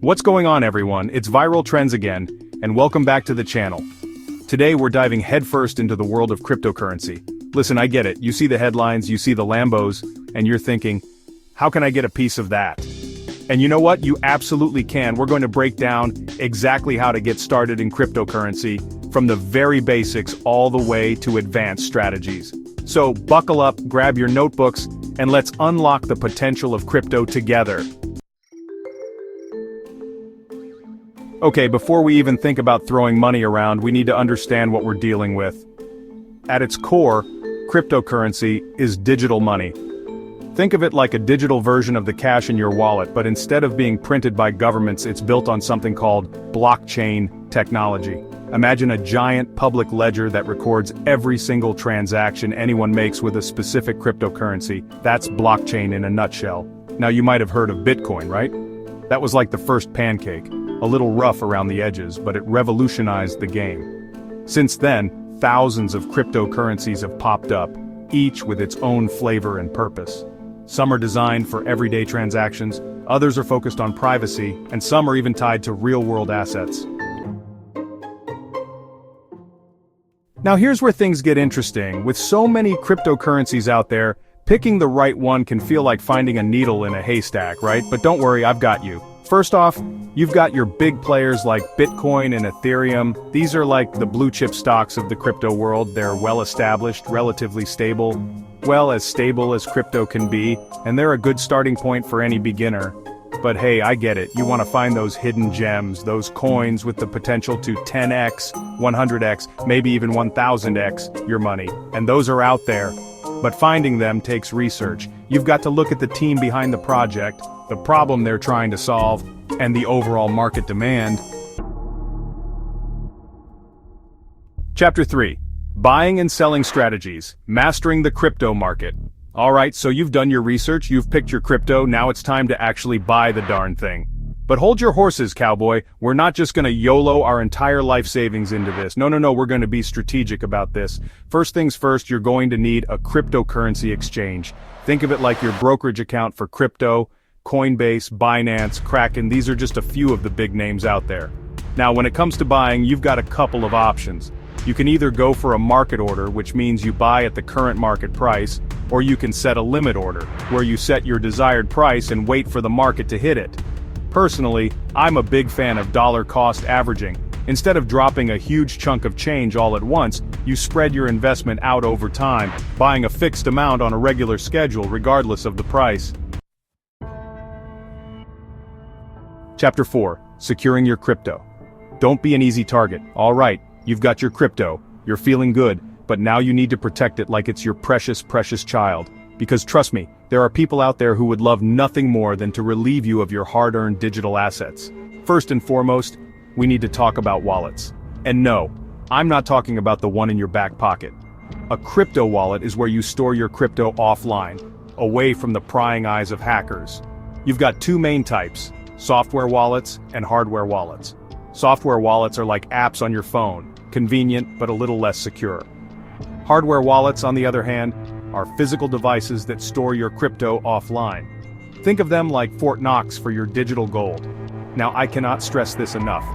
What's going on, everyone? It's Viral Trends again, and welcome back to the channel. Today we're diving headfirst into the world of cryptocurrency. Listen, I get it. You see the headlines, you see the Lambos, and you're thinking, how can I get a piece of that? And you know what? You absolutely can. We're going to break down exactly how to get started in cryptocurrency, from the very basics all the way to advanced strategies. So buckle up, grab your notebooks, and let's unlock the potential of crypto together. Okay, before we even think about throwing money around, we need to understand what we're dealing with. At its core, cryptocurrency is digital money. Think of it like a digital version of the cash in your wallet, but instead of being printed by governments, it's built on something called blockchain technology. Imagine a giant public ledger that records every single transaction anyone makes with a specific cryptocurrency. That's blockchain in a nutshell. Now you might have heard of Bitcoin, right? That was like the first pancake. A little rough around the edges, but it revolutionized the game. Since then, thousands of cryptocurrencies have popped up, each with its own flavor and purpose. Some are designed for everyday transactions, others are focused on privacy, and some are even tied to real-world assets. Now here's where things get interesting. With so many cryptocurrencies out there, picking the right one can feel like finding a needle in a haystack, right? But don't worry, I've got you. First off, you've got your big players like Bitcoin and Ethereum. These are like the blue chip stocks of the crypto world. They're well established, relatively stable, well, as stable as crypto can be, and they're a good starting point for any beginner. But hey, I get it. You want to find those hidden gems, those coins with the potential to 10x, 100x, maybe even 1000x your money. And those are out there. But finding them takes research. You've got to look at the team behind the project, the problem they're trying to solve, and the overall market demand. Chapter 3. Buying and Selling Strategies, Mastering the Crypto Market. Alright, so you've done your research, you've picked your crypto, now it's time to actually buy the darn thing. But hold your horses, cowboy. We're not just gonna YOLO our entire life savings into this. No, we're gonna be strategic about this. First things first, you're going to need a cryptocurrency exchange. Think of it like your brokerage account for crypto. Coinbase, Binance, Kraken, these are just a few of the big names out there. Now, when it comes to buying, you've got a couple of options. You can either go for a market order, which means you buy at the current market price, or you can set a limit order, where you set your desired price and wait for the market to hit it. Personally, I'm a big fan of dollar cost averaging. Instead of dropping a huge chunk of change all at once, you spread your investment out over time, buying a fixed amount on a regular schedule regardless of the price. Chapter 4. Securing your crypto. Don't be an easy target. Alright, you've got your crypto, you're feeling good, but now you need to protect it like it's your precious, precious child. Because trust me, there are people out there who would love nothing more than to relieve you of your hard-earned digital assets. First and foremost, we need to talk about wallets. And no, I'm not talking about the one in your back pocket. A crypto wallet is where you store your crypto offline, away from the prying eyes of hackers. You've got two main types: software wallets and hardware wallets. Software wallets are like apps on your phone, convenient but a little less secure. Hardware wallets, on the other hand, are physical devices that store your crypto offline. Think of them like Fort Knox for your digital gold. Now, I cannot stress this enough.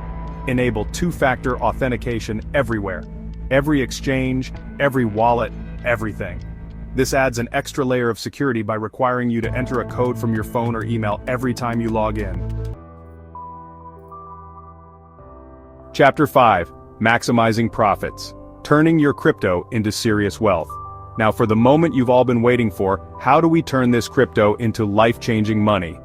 Enable two-factor authentication everywhere. Every exchange, every wallet, everything. This adds an extra layer of security by requiring you to enter a code from your phone or email every time you log in. Chapter 5. Maximizing Profits. Turning your crypto into serious wealth. Now, for the moment you've all been waiting for, how do we turn this crypto into life-changing money?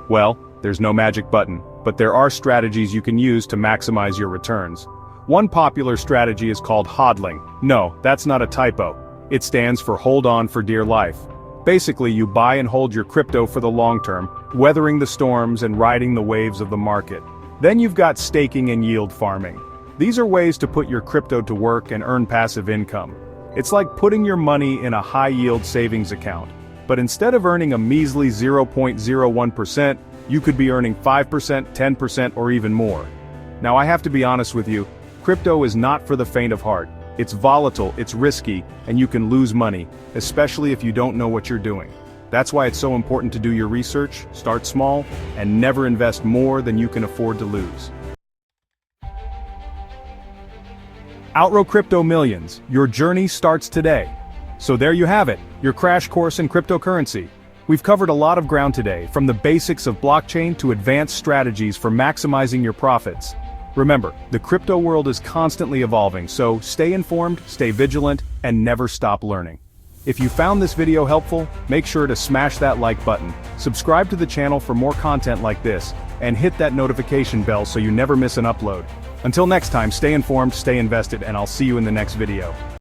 Well, there's no magic button, but there are strategies you can use to maximize your returns. One popular strategy is called hodling. No, that's not a typo. It stands for hold on for dear life. Basically, you buy and hold your crypto for the long term, weathering the storms and riding the waves of the market. Then you've got staking and yield farming. These are ways to put your crypto to work and earn passive income. It's like putting your money in a high-yield savings account. But instead of earning a measly 0.01%, you could be earning 5%, 10%, or even more. Now, I have to be honest with you, crypto is not for the faint of heart. It's volatile, it's risky, and you can lose money, especially if you don't know what you're doing. That's why it's so important to do your research, start small, and never invest more than you can afford to lose. Outrow Crypto Millions, your journey starts today. So there you have it, your crash course in cryptocurrency. We've covered a lot of ground today, from the basics of blockchain to advanced strategies for maximizing your profits. Remember, the crypto world is constantly evolving, so stay informed, stay vigilant, and never stop learning. If you found this video helpful, make sure to smash that like button, subscribe to the channel for more content like this, and hit that notification bell so you never miss an upload. Until next time, stay informed, stay invested, and I'll see you in the next video.